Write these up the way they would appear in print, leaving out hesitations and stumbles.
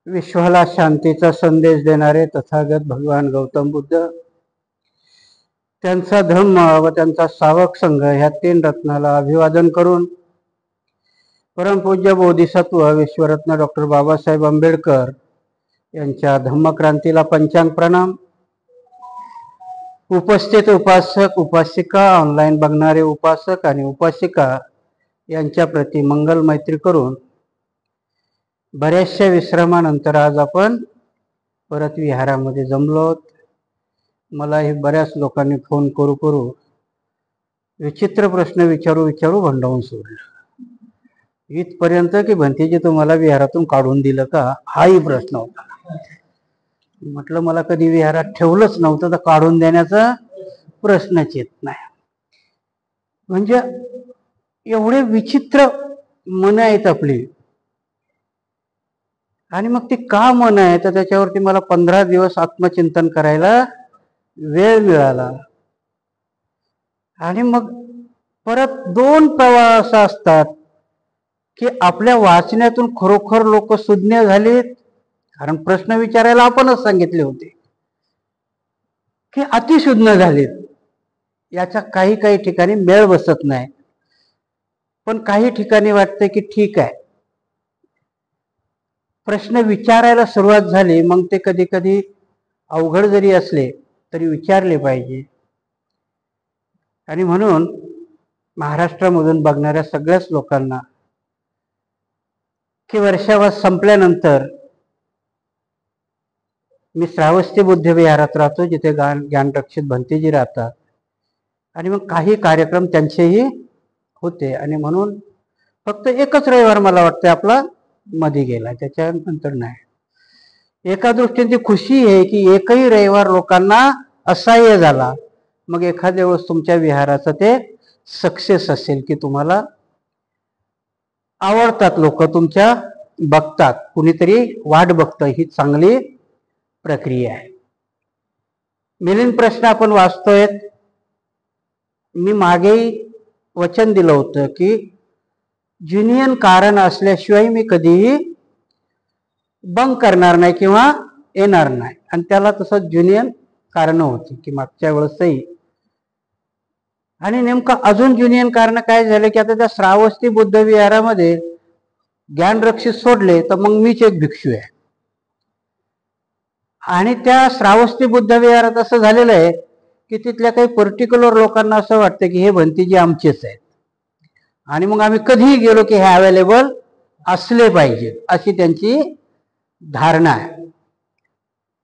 विश्वाला शांतीचा संदेश देणारे तथागत भगवान गौतम बुद्ध, त्यांचा धम्म व त्यांचा सावक संघ ह्या तीन रत्नाला अभिवादन करून परमपूज्य बोधिसत्व विश्वरत्न डॉक्टर बाबासाहेब आंबेडकर यांच्या धम्मक्रांतीला पंचांग प्रणाम. उपस्थित उपासक उपासिका, ऑनलाईन बघणारे उपासक आणि उपासिका यांच्या प्रती मंगल मैत्री करून बऱ्याचशा विश्रामानंतर आज आपण परत विहारामध्ये जमलो. मला हे बऱ्याच लोकांनी फोन करू विचित्र प्रश्न विचारू भंडावून सोडलं इथपर्यंत की भंतीजी तुम्हाला विहारातून काढून दिलं का, हाही प्रश्न होता. म्हटलं मला कधी विहारात ठेवलंच नव्हतं तर काढून देण्याचा प्रश्नच येत नाही. म्हणजे एवढे विचित्र मन आहेत आपली. आणि मग ती का मन आहे तर त्याच्यावरती मला 15 दिवस आत्मचिंतन करायला वेळ मिळाला. आणि मग परत 2 प्रवाह असा असतात की आपल्या वाचण्यातून खरोखर लोक सुज्ञ झालीत, कारण प्रश्न विचारायला आपणच सांगितले होते, की अतिशुज्ञ झालीत. याच्या काही ठिकाणी मेळ बसत नाही, पण काही ठिकाणी वाटतं की ठीक आहे, प्रश्न विचारायला सुरुवात झाली. मग ते कधी कधी अवघड जरी असले तरी विचारले पाहिजे. आणि म्हणून महाराष्ट्रामधून बघणाऱ्या सगळ्याच लोकांना की वर्षावास संपल्यानंतर मी श्रावस्ती बुद्ध विहारात राहतो, जिथे ज्ञानरक्षित भंतेजी राहतात. आणि मग काही कार्यक्रम त्यांचेही होते. आणि म्हणून फक्त एकच रविवार मला वाटतं आपला मध्ये गेला, त्याच्यानंतर नाही. एका दृष्टीने खुशी आहे की एकही रविवार लोकांना असह्य झाला. मग एखाद्या वेळेस तुमच्या विहाराचं ते सक्सेस असेल की तुम्हाला आवडतात, लोक तुमच्या बघतात, कुणीतरी वाट बघतं, ही चांगली प्रक्रिया आहे. मिलिंद प्रश्न आपण वाचतोय. मी मागेही वचन दिलं होतं की ज्युनियन कारण असल्याशिवाय मी कधीही बंक करणार नाही किंवा येणार नाही. आणि त्याला तसं ज्युनियन कारण होती की मागच्या वेळेसही. आणि नेमकं अजून ज्युनियन कारण काय झालं की आता त्या श्रावस्ती बुद्ध विहारामध्ये ज्ञानरक्षित सोडले तर मग मीच एक भिक्षू आहे. आणि त्या श्रावस्ती बुद्ध विहारात असं झालेलं आहे की तिथल्या काही पर्टिक्युलर लोकांना असं वाटतं की हे भंतीजी आमचेच आहेत, आणि मग आम्ही कधीही गेलो की हे अवेलेबल असले पाहिजे, अशी त्यांची धारणा आहे.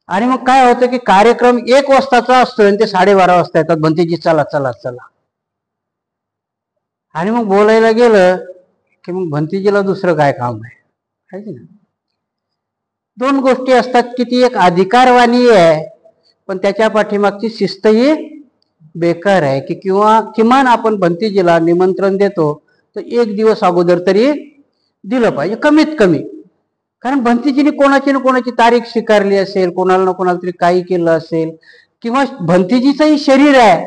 आणि मग काय होतं की कार्यक्रम 1 वाजताचा असतो आणि ते 12:30 वाजता येतात, भंतीजी चला चला चला. आणि मग बोलायला गेलं की मग भंतीजीला दुसरं काय काम आहे की ना. 2 गोष्टी असतात की ती एक अधिकारवाणी आहे, पण त्याच्या पाठीमागची शिस्तही बेकार आहे. की किंवा किमान आपण भंतीजीला निमंत्रण देतो तर 1 दिवस अगोदर तरी दिलं पाहिजे, कमीत कमी. कारण भंतीजीने कोणाची ना कोणाची तारीख स्वीकारली असेल, कोणाला ना कोणाला तरी काही केलं असेल, किंवा भंतीजीचंही शरीर आहे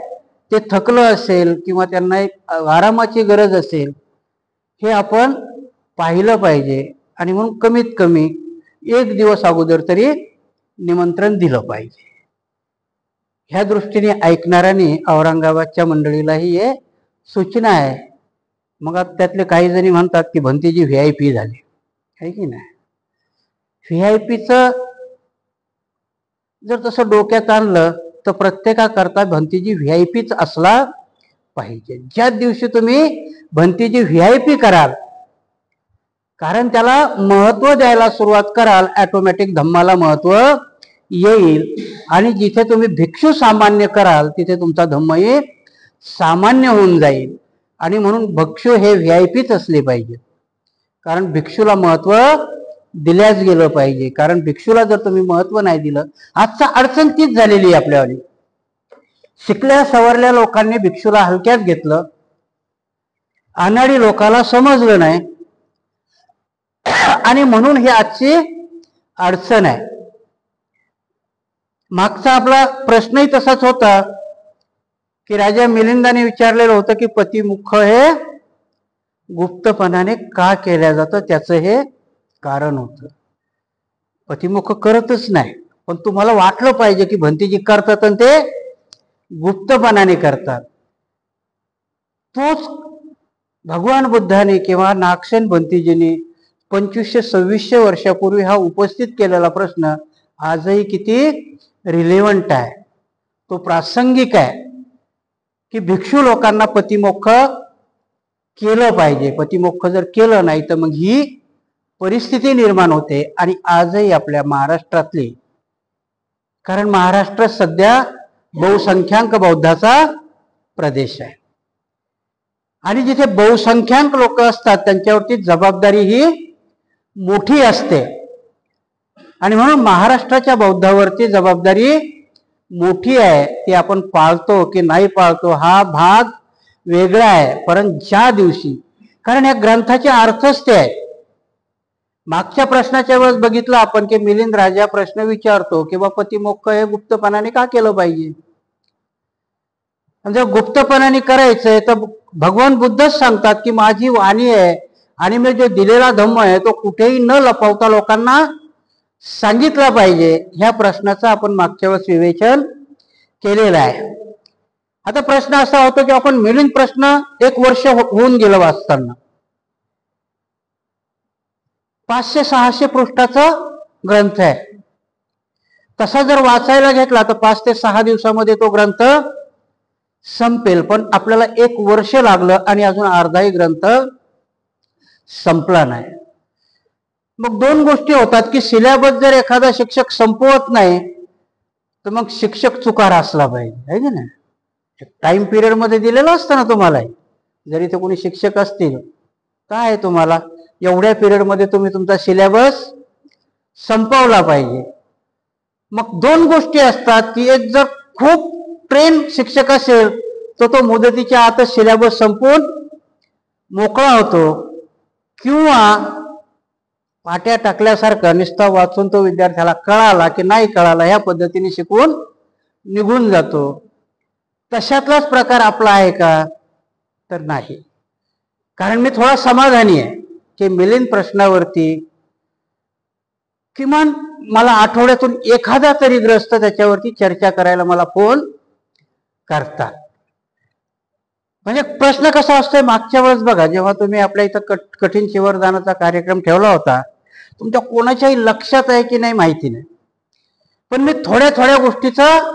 ते थकलं असेल, किंवा त्यांना एक आरामाची गरज असेल, हे आपण पाहिलं पाहिजे. आणि म्हणून कमीत कमी 1 दिवस अगोदर तरी निमंत्रण दिलं पाहिजे. ह्या दृष्टीने ऐकणाऱ्यांनी औरंगाबादच्या मंडळीलाही हे सूचना आहे. मग आता त्यातले काही जणी म्हणतात की भंतीजी VIP झाले, आहे की नाही. VIPचं जर तसं डोक्यात आणलं तर प्रत्येकाकरता भंतीजी VIPच असला पाहिजे. ज्या दिवशी तुम्ही भंतीजी VIP कराल, कारण त्याला महत्व द्यायला सुरुवात कराल, ऑटोमॅटिक धम्माला महत्व येईल. आणि जिथे तुम्ही भिक्षू सामान्य कराल तिथे तुमचा धम्मही सामान्य होऊन जाईल. आणि म्हणून भिक्षू हे VIPच असले पाहिजे, कारण भिक्षूला महत्व दिल्याच गेलं पाहिजे. कारण भिक्षूला जर तुम्ही महत्व नाही दिलं, आजचा अडचण तीच झालेली आहे आपल्यावाली. शिकल्या सवरल्या लोकांनी भिक्षूला हलक्यात घेतलं, अनाडी लोकाला समजलं नाही, आणि म्हणून ही आजची अडचण आहे. मागचा आपला प्रश्नही तसाच होता की राजा मिलिंदाने विचारलेलं होतं की पतिमुख हे गुप्तपणाने का केल्या जातं, त्याचं हे कारण होतं. पतिमुख करतच नाही, पण तुम्हाला वाटलं पाहिजे की भंतीजी करतात आणि ते गुप्तपणाने करतात. तोच भगवान बुद्धाने किंवा नागसेन भंतीजींनी 2500-2600 वर्षापूर्वी हा उपस्थित केलेला प्रश्न आजही किती रिलेव्हंट आहे, तो प्रासंगिक आहे की भिक्षू लोकांना पतिमोक्ष केलं पाहिजे. पतिमोक्ष जर केलं नाही तर मग ही परिस्थिती निर्माण होते. आणि आजही आपल्या महाराष्ट्रातली, कारण महाराष्ट्र सध्या बहुसंख्याक बौद्धाचा प्रदेश आहे आणि जिथे बहुसंख्याक लोक असतात त्यांच्यावरती जबाबदारी ही मोठी असते आणि म्हणून महाराष्ट्राच्या बौद्धावरती जबाबदारी मोठी आहे. ती आपण पाळतो की नाही पाळतो हा भाग वेगळा आहे. परंतु ज्या दिवशी, कारण या ग्रंथाचे अर्थच ते आहे. मागच्या प्रश्नाच्या वेळेस बघितलं आपण की मिलिंद राजा प्रश्न विचारतो की बा पतिमोक्ष हे गुप्तपणाने का केलं पाहिजे. जर गुप्तपणाने करायचंय तर भगवान बुद्धच सांगतात की माझी वाणी आहे आणि मी जो दिलेला धम्म आहे तो कुठेही न लपवता लोकांना सांगितला पाहिजे. ह्या प्रश्नाचं आपण मागच्या वेळेस विवेचन केलेलं आहे. आता प्रश्न असा होतो की आपण मिलिंद प्रश्न 1 वर्ष होऊन गेलं वाचताना, 500-600 पृष्ठाचा ग्रंथ आहे. तसा जर वाचायला घेतला तर 5 ते 6 दिवसामध्ये तो ग्रंथ संपेल. पण आपल्याला 1 वर्ष लागलं आणि अजून अर्धाही ग्रंथ संपला नाही. मग 2 गोष्टी होतात की सिलेबस जर एखादा शिक्षक संपवत नाही तर मग शिक्षक चुकार असला पाहिजे, आहे की नाही. टाइम पिरियड मध्ये दिलेलं असतं ना तुम्हाला, जरी ते कोणी शिक्षक असतील काय तुम्हाला एवढ्या पिरियड मध्ये तुम्ही तुमचा सिलेबस संपवला पाहिजे. मग 2 गोष्टी असतात की एक जर खूप ट्रेन शिक्षक असेल तर तो मुदतीच्या आतच सिलेबस संपून मोकळा होतो, किंवा पाट्या टाकल्यासारखं नुसता वाचून तो विद्यार्थ्याला कळाला की नाही कळाला ह्या पद्धतीने शिकून निघून जातो. तशातलाच प्रकार आपला आहे का, तर नाही. कारण मी थोडा समाधानी आहे की मिलिंद प्रश्नावरती किमान मला आठवड्यातून एखादा तरी ग्रस्त त्याच्यावरती चर्चा करायला मला फोन करतात. म्हणजे प्रश्न कसा असतोय, मागच्या वेळेस बघा जेव्हा तुम्ही आपल्या इथं कठीण शिवरदानाचा कार्यक्रम ठेवला होता, तुमच्या कोणाच्याही लक्षात आहे की नाही माहिती नाही, पण मी थोड्या थोड्या गोष्टीचं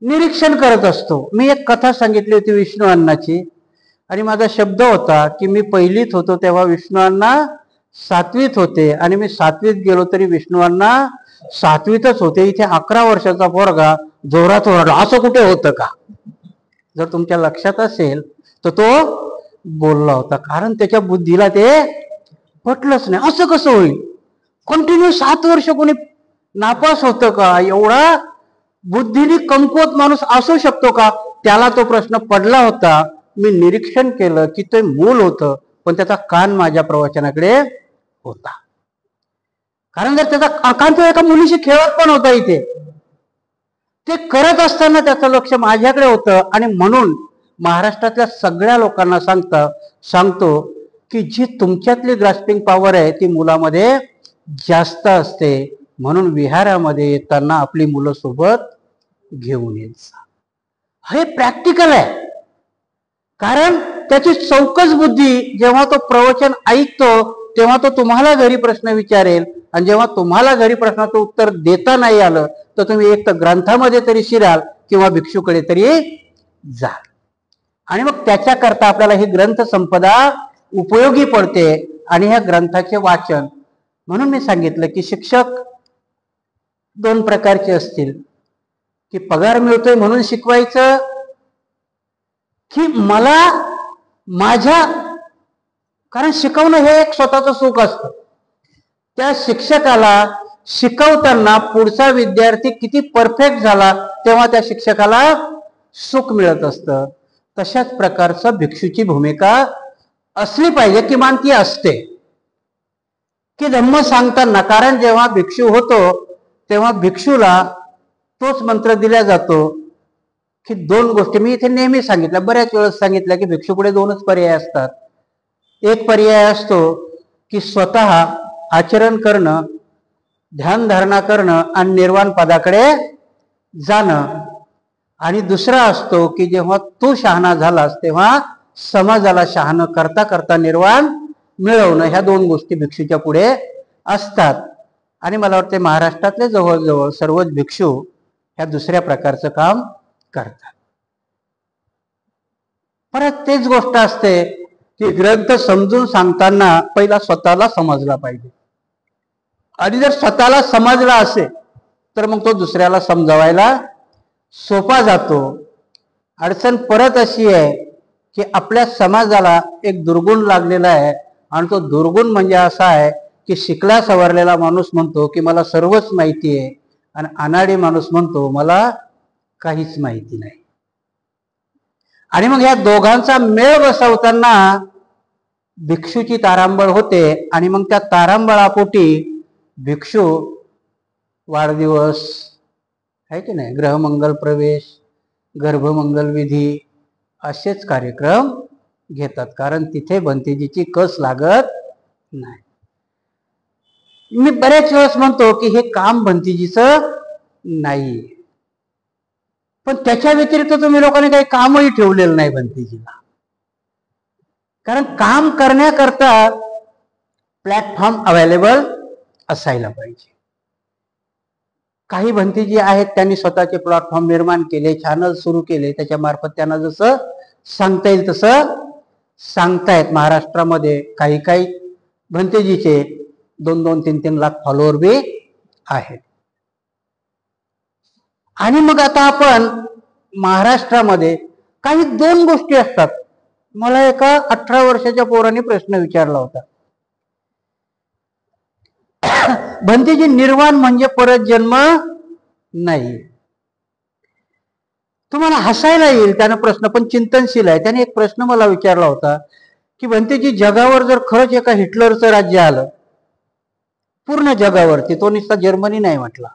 निरीक्षण करत असतो. मी एक कथा सांगितली होती विष्णू अण्णाची आणि माझा शब्द होता की मी पहिलीत होतो तेव्हा विष्णू अण्णा 7वीत होते आणि मी 7वीत गेलो तरी विष्णू अण्णा 7वीतच होते. इथे 11 वर्षाचा पोरगा जोरात ओरडला, असं कुठे होतं का. जर तुमच्या लक्षात असेल तर तो बोलला होता, कारण त्याच्या बुद्धीला ते पटलंच नाही. असं कसं होईल, कंटिन्यू 7 वर्ष कोणी नापास होतं का, एवढा बुद्धीने कमकुवत माणूस असू शकतो का. त्याला तो प्रश्न पडला होता. मी निरीक्षण केलं की ते मूल होतं, पण त्याचा कान माझ्या प्रवचनाकडे होता. कारण जर त्याचा कान तो एका मुलीशी खेळत पण होता इथे, ते करत असताना त्याचं लक्ष माझ्याकडे होतं. आणि म्हणून महाराष्ट्रातल्या सगळ्या लोकांना सांगतो की जी तुमच्यातली ग्रास्पिंग पॉवर आहे ती मुलामध्ये जास्त असते. म्हणून विहारामध्ये येताना आपली मुलं सोबत घेऊन यायचं, हे प्रॅक्टिकल आहे. कारण त्याची चौकस बुद्धी जेव्हा तो प्रवचन ऐकतो तेव्हा तो तुम्हाला घरी प्रश्न विचारेल, आणि जेव्हा तुम्हाला घरी प्रश्नाचं उत्तर देता नाही आलं तर तुम्ही एक तर ग्रंथामध्ये तरी शिराल किंवा भिक्षूकडे तरी जा. आणि मग त्याच्याकरता आपल्याला ही ग्रंथ संपदा उपयोगी पडते आणि ह्या ग्रंथाचे वाचन. म्हणून मी सांगितलं की शिक्षक 2 प्रकारचे असतील, की पगार मिळतोय म्हणून शिकवायचं, की मला माझ्या, कारण शिकवणं हे एक स्वतःचं सुख असतं. त्या शिक्षकाला शिकवताना पुढचा विद्यार्थी किती परफेक्ट झाला तेव्हा त्या शिक्षकाला सुख मिळत असतं. तशाच प्रकारचं भिक्षूची भूमिका असली पाहिजे, किमान ती असते की धम्म सांगताना. कारण जेव्हा भिक्षू होतो तेव्हा भिक्षूला तोच मंत्र दिला जातो की 2 गोष्टी मी इथे नेहमी सांगितल्या, बऱ्याच वेळेस सांगितल्या की भिक्षूपुढे 2च पर्याय असतात. एक पर्याय असतो की स्वतः आचरण करणं ध्यानधारणा करणं आणि निर्वाण पदाकडे जाणं. आणि दुसरा असतो की जेव्हा तू शहाणा झालास तेव्हा समाजाला शहाणं करता करता निर्वाण मिळवणं. ह्या दोन गोष्टी भिक्षूच्या पुढे असतात. आणि मला वाटते महाराष्ट्रातले जवळजवळ सर्वच भिक्षू ह्या दुसऱ्या प्रकारचं काम करतात. परत तेच गोष्ट असते की ग्रंथ समजून सांगताना पहिला स्वतःला समजला पाहिजे. आणि जर स्वतःला समजला असेल तर मग तो दुसऱ्याला समजावायला सोपा जातो. अडचण परत अशी आहे की आपल्या समाजाला एक दुर्गुण लागलेला आहे. आणि तो दुर्गुण म्हणजे असा आहे की शिकला सवरलेला माणूस म्हणतो की मला सर्वच माहिती आहे, आणि अनाडी माणूस म्हणतो मला काहीच माहिती नाही. आणि मग ह्या दोघांचा मेळ बसवताना भिक्षूची तारांबळ होते. आणि मग त्या तारांबळापोटी भिक्षू वाढदिवस आहे की नाही, ग्रहमंगल प्रवेश, गर्भमंगल विधी असेच कार्यक्रम घेतात. कारण तिथे भंतेजीची कस लागत नाही. मी बरेच वेळेस म्हणतो की हे काम भंतेजीचं नाही, पण त्याच्या व्यतिरिक्त तुम्ही लोकांनी काही कामही ठेवलेलं नाही भंतेजीला. कारण काम करण्याकरता प्लॅटफॉर्म अवेलेबल असायला पाहिजे. काही भंतेजी आहेत त्यांनी स्वतःचे प्लॅटफॉर्म निर्माण केले, चॅनल सुरू केले, त्याच्या मार्फत त्यांना जसं सांगता येईल तसं सांगतायत. महाराष्ट्रामध्ये काही काही भंतेजीचे 2-2, 3-3 लाख फॉलोअर बी आहेत. आणि मग आता आपण महाराष्ट्रामध्ये काही दोन गोष्टी असतात. मला एका 18 वर्षाच्या पोराने प्रश्न विचारला होता, भंतेजी निर्वाण म्हणजे परत जन्म नाही. तुम्हाला हसायला येईल त्यानं प्रश्न, पण चिंतनशील आहे. त्याने एक प्रश्न मला विचारला होता की भंतेजी जगावर जर खरंच एका हिटलरचं राज्य आलं, पूर्ण जगावरती, तो नुसता जर्मनी नाही म्हटला,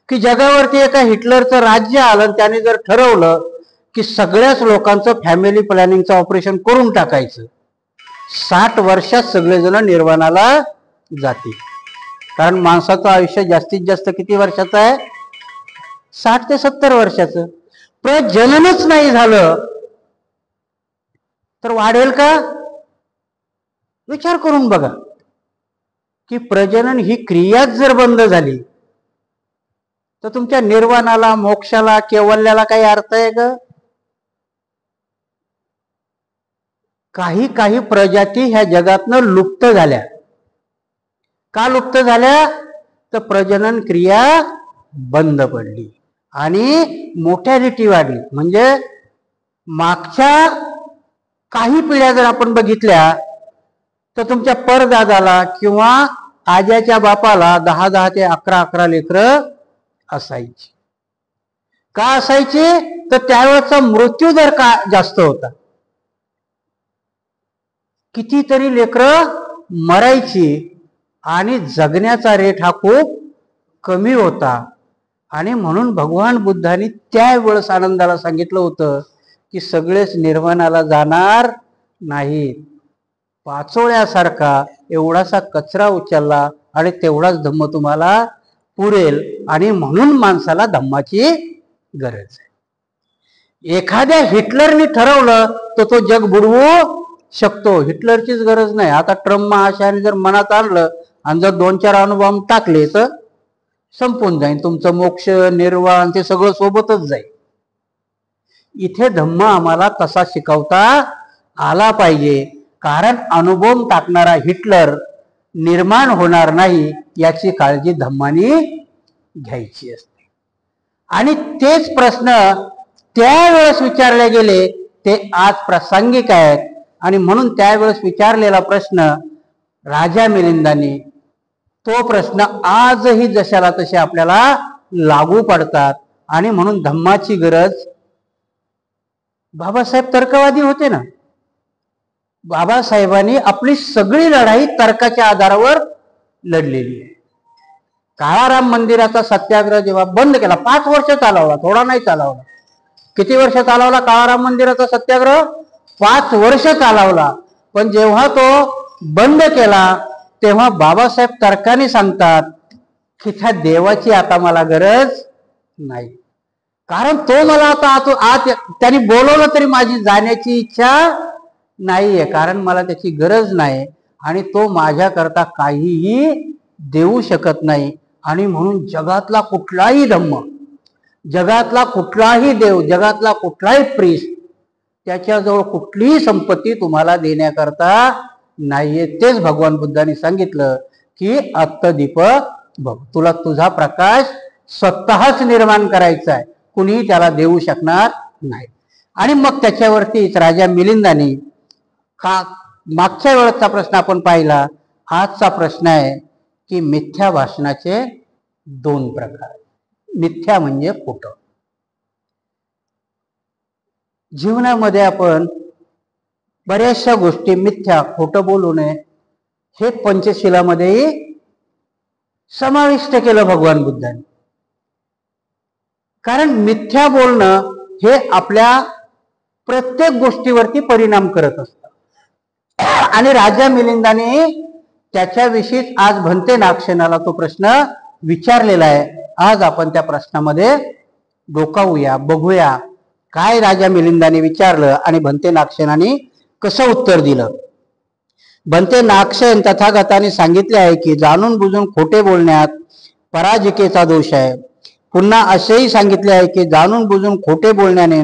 की जगावरती एका हिटलरचं राज्य आलं, त्याने जर ठरवलं की सगळ्याच लोकांचं फॅमिली प्लॅनिंगचं ऑपरेशन करून टाकायचं, 60 वर्षात सगळेजण निर्वाणाला जातील. कारण माणसाचं आयुष्य जास्तीत जास्त किती वर्षाचं आहे? 60 ते 70 वर्षाचं. प्रजननच नाही झालं तर वाढेल का? विचार करून बघा की प्रजनन ही क्रियाच जर बंद झाली तर तुमच्या निर्वाणाला, मोक्षाला, कैवल्याला काही अर्थ आहे का? काही काही प्रजाती ह्या जगातनं लुप्त झाल्या. का लुप्त झाल्या? तर प्रजनन क्रिया बंद पडली आणि मोर्टॅलिटी वाढली. म्हणजे मागच्या काही पिढ्या जर आपण बघितल्या तर तुमच्या परदादाला किंवा आज्याच्या बापाला 10-10 ते 11-11 लेकरं असायची. का असायची? तर त्यावेळेचा मृत्यू दर का जास्त होता. कितीतरी लेकरं मरायची आणि जगण्याचा रेट हा खूप कमी होता. आणि म्हणून भगवान बुद्धांनी त्यावेळेस आनंदाला सांगितलं होतं की सगळेच निर्वाणाला जाणार नाहीत. पाचोळ्यासारखा एवढासा कचरा उचलला आणि तेवढाच धम्म तुम्हाला पुरेल. आणि म्हणून माणसाला धम्माची गरज आहे. एखाद्या हिटलरनी ठरवलं तर तो जग बुडवू शकतो. हिटलरचीच गरज नाही. आता ट्रम्प महाशयाने जर मनात आणलं आणि जर 2-4 अणुबॉम्ब टाकले तर संपून जाईल तुमचं मोक्ष, निर्वाण, ते सगळं सोबतच जाईल. इथे धम्म आम्हाला तसा शिकवता आला पाहिजे. कारण अणुबॉम्ब टाकणारा हिटलर निर्माण होणार नाही याची काळजी धम्मानी घ्यायची असते. आणि तेच प्रश्न त्यावेळेस विचारले गेले ते आज प्रासंगिक आहेत. आणि म्हणून त्यावेळेस विचारलेला प्रश्न राजा मिलिंदांनी, तो प्रश्न आजही जशाला तसे आपल्याला लागू पडतात. आणि म्हणून धम्माची गरज. बाबासाहेब तर्कवादी होते ना. बाबासाहेबांनी आपली सगळी लढाई तर्काच्या आधारावर लढलेली आहे. काळाराम मंदिराचा सत्याग्रह जेव्हा बंद केला, 5 वर्ष चालवला, थोडा नाही चालवला. किती वर्ष चालवला काळाराम मंदिराचा सत्याग्रह? 5 वर्ष चालवला. पण जेव्हा तो बंद केला तेव्हा बाबासाहेब तर्काने सांगतात की त्या देवाची आता मला गरज नाही, कारण तो मला आता आत त्यांनी बोलवलं तरी माझी जाण्याची इच्छा नाहीये, कारण मला त्याची गरज नाही आणि तो माझ्याकरता काहीही देऊ शकत नाही. आणि म्हणून जगातला कुठलाही धम्म, जगातला कुठलाही देव, जगातला कुठलाही प्रिस्ट त्याच्याजवळ कुठलीही संपत्ती तुम्हाला देण्याकरता नाहीये. तेच भगवान बुद्धांनी सांगितलं की अत्तदीपक बघ, तुला तुझा प्रकाश स्वतःच निर्माण करायचा आहे, कुणीही त्याला देऊ शकणार नाही. आणि मग त्याच्यावरतीच राजा मिलिंदानी मागच्या वेळेचा प्रश्न आपण पाहिला, आजचा प्रश्न आहे की मिथ्या भाषणाचे दोन प्रकार. मिथ्या म्हणजे खोटं. जीवनामध्ये आपण बऱ्याचशा गोष्टी मिथ्या, खोटं बोलू नये हे पंचशिलामध्येही समाविष्ट केलं भगवान बुद्धांनी. कारण मिथ्या बोलणं हे आपल्या प्रत्येक गोष्टीवरती परिणाम करत असतं. आणि राजा मिलिंदाने त्याच्याविषयीच आज भंते नागसेनाला तो प्रश्न विचारलेला आहे. आज आपण त्या प्रश्नामध्ये डोकावूया, बघूया काय राजा मिलिंदाने विचारलं आणि भंते नागसेनाने कसं उत्तर दिलं. भंते नागसेन तथागताने सांगितले आहे की जाणून बुजून खोटे बोलण्यात पराजिकेचा दोष आहे. पुन्हा असेही सांगितले आहे की जाणून बुजून खोटे बोलण्याने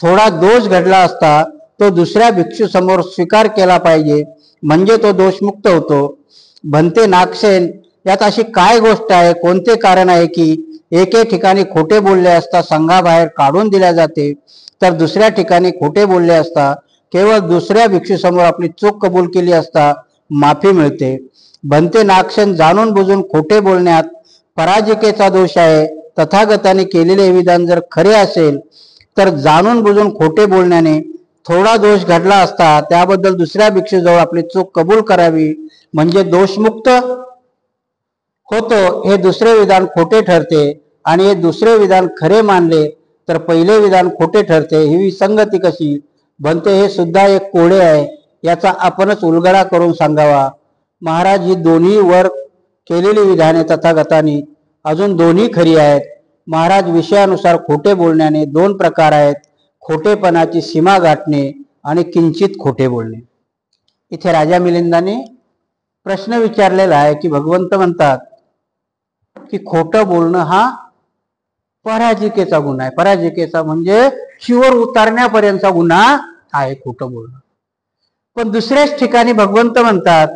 थोडा दोष घडला असता तो दुसऱ्या भिक्षू समोर स्वीकार केला पाहिजे, म्हणजे तो दोषमुक्त होतो. भंते नागसेन, यात अशी काय गोष्ट आहे, कोणते कारण आहे की एके ठिकाणी खोटे बोलले असता संघाबाहेर काढून दिल्या जाते, तर दुसऱ्या ठिकाणी खोटे बोलले असता केवळ दुसऱ्या भिक्षूसमोर आपली चूक कबूल केली असता माफी मिळते. भंते नागसेन, जाणून बुजून खोटे बोलण्यात पराजिकेचा दोष आहे. तथागताने केलेले विधान जर खरे असेल तर जाणून बुजून खोटे बोलण्याने थोडा दोष घडला असता त्याबद्दल दुसऱ्या भिक्षूजवळ आपली चूक कबूल करावी, म्हणजे दोषमुक्त होतो. हे दुसरे विधान खोटे ठरते आणि हे दुसरे विधान खरे मानले तर पहिले विधान खोटे ठरते. ही विसंगती कशी? भंते, हे सुद्धा एक कोडे आहे, याचा आपणच उलगडा करून सांगावा. महाराज, ही दोन्ही वर केलेली विधाने तथागतानी अजून दोन्ही खरी आहेत. महाराज, विषयानुसार खोटे बोलण्याने दोन प्रकार आहेत, खोटेपणाची सीमा गाठणे आणि किंचित खोटे बोलणे. इथे राजा मिलिंदाने प्रश्न विचारलेला आहे की भगवंत म्हणतात की खोटं बोलणं हा पराजिकेचा गुन्हा आहे. पराजिकेचा म्हणजे शिवर उतारण्यापर्यंतचा गुन्हा आहे खोटं बोलणं. पण दुसऱ्याच ठिकाणी भगवंत म्हणतात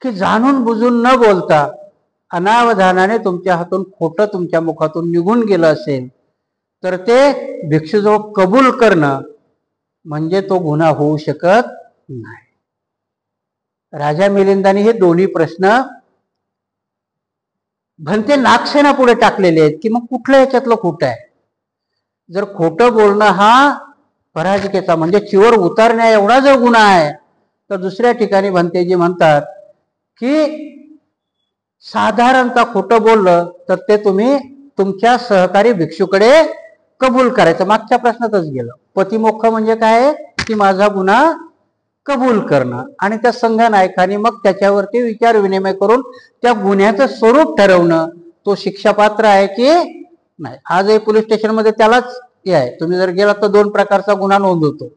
की जाणून बुजून न बोलता अनावधानाने तुमच्या हातून खोटं तुमच्या मुखातून निघून गेलं असेल तर ते भिक्षूजवळ कबूल करणं म्हणजे तो गुन्हा होऊ शकत नाही. राजा मिलिंदाने हे दोन्ही प्रश्न भंते नागसेना पुढे टाकलेले आहेत की मग कुठलं याच्यातलं खोटं आहे. जर खोटं बोलणं हा पराजिकेचा म्हणजे चिवर उतारण्या एवढा जर गुन्हा आहे तर दुसऱ्या ठिकाणी भंतेजी म्हणतात की साधारणतः खोटं बोललं तर ते तुम्ही तुमच्या सहकारी भिक्षूकडे कबूल करायचं. मागच्या प्रश्नातच गेलं. पतिमोक्ष म्हणजे काय की माझा गुन्हा कबूल करणं आणि त्या संघनायकाने मग त्याच्यावरती विचार विनिमय करून त्या गुन्ह्याचं स्वरूप ठरवणं, तो शिक्षापात्र आहे की नाही. आजही पोलीस स्टेशनमध्ये त्यालाच हे आहे. तुम्ही जर गेलात तर दोन प्रकारचा गुन्हा नोंद होतो.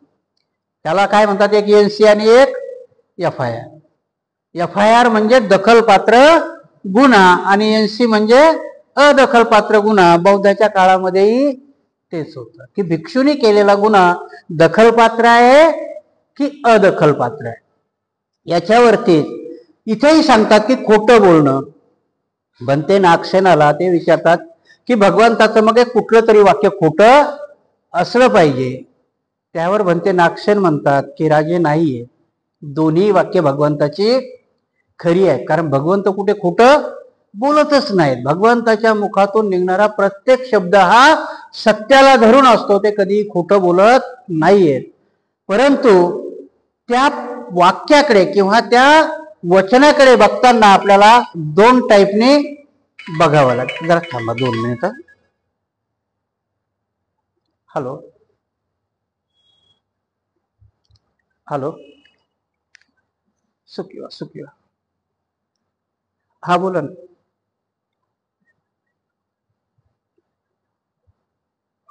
त्याला काय म्हणतात, एक एनसी आणि एक FIR. FIR म्हणजे दखलपात्र गुन्हा आणि एनसी म्हणजे अदखलपात्र गुन्हा. बौद्धाच्या काळामध्येही तेच होतं की भिक्षूने केलेला गुन्हा दखलपात्र आहे की अदखलपात्र आहे. याच्यावरती इथेही सांगतात की खोटं बोलणं. भंते नागसेनाला ते विचारतात की भगवंताचं मग एक कुठलं तरी वाक्य खोटं असलं पाहिजे. त्यावर भंते नागसेन म्हणतात की राजे, नाहीये, दोन्ही वाक्य भगवंताची खरी आहे. कारण भगवंत कुठे खोटं बोलतच नाहीत. भगवंताच्या मुखातून निघणारा प्रत्येक शब्द हा सत्याला धरून असतो, ते कधी खोटं बोलत नाहीये. परंतु त्या वाक्याकडे किंवा त्या वचनाकडे बघताना आपल्याला दोन टाईपने बघावं लागतं. जरा थांबा 2 मिनिटं. हॅलो हॅलो, सुखी व्हा. हा बोला ना.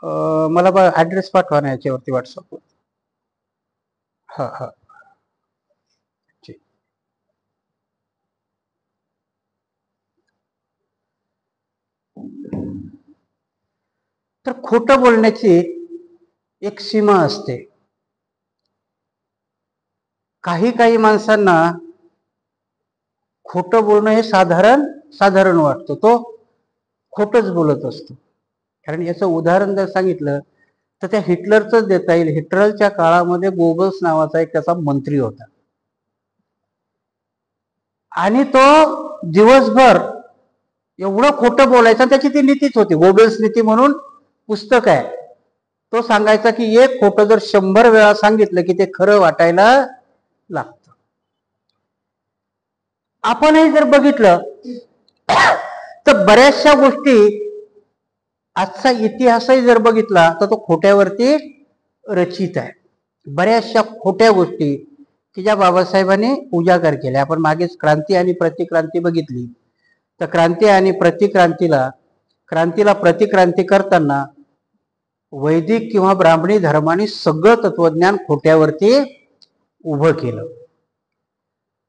मला ऍड्रेस पाठवा ना याच्यावरती व्हॉट्सअपवर. हा हा ठीक. तर खोटं बोलण्याची एक सीमा असते. काही काही माणसांना खोटं बोलणं हे साधारण वाटतं, तो खोटच बोलत असतो. कारण याचं उदाहरण जर सांगितलं तर त्या हिटलरच देता येईल. हिटलरच्या काळामध्ये गोबल्स नावाचा एक त्याचा मंत्री होता आणि तो दिवसभर एवढं खोटं बोलायचं. त्याची ती नीतीच होती, गोबल्स नीती म्हणून पुस्तक आहे. तो सांगायचा की एक खोटं जर 100 वेळा सांगितलं की ते खरं वाटायला लागतं. आपणही जर बघितलं तर बऱ्याचशा गोष्टी, आजचा इतिहासही जर बघितला तर तो खोट्यावरती रचित आहे. बऱ्याचशा खोट्या गोष्टी की ज्या बाबासाहेबांनी उजागर केल्या. आपण मागेच क्रांती आणि प्रतिक्रांती बघितली. तर क्रांती आणि क्रांतीला प्रतिक्रांती करताना वैदिक किंवा ब्राह्मणी धर्माने सगळं तत्वज्ञान खोट्यावरती उभं केलं.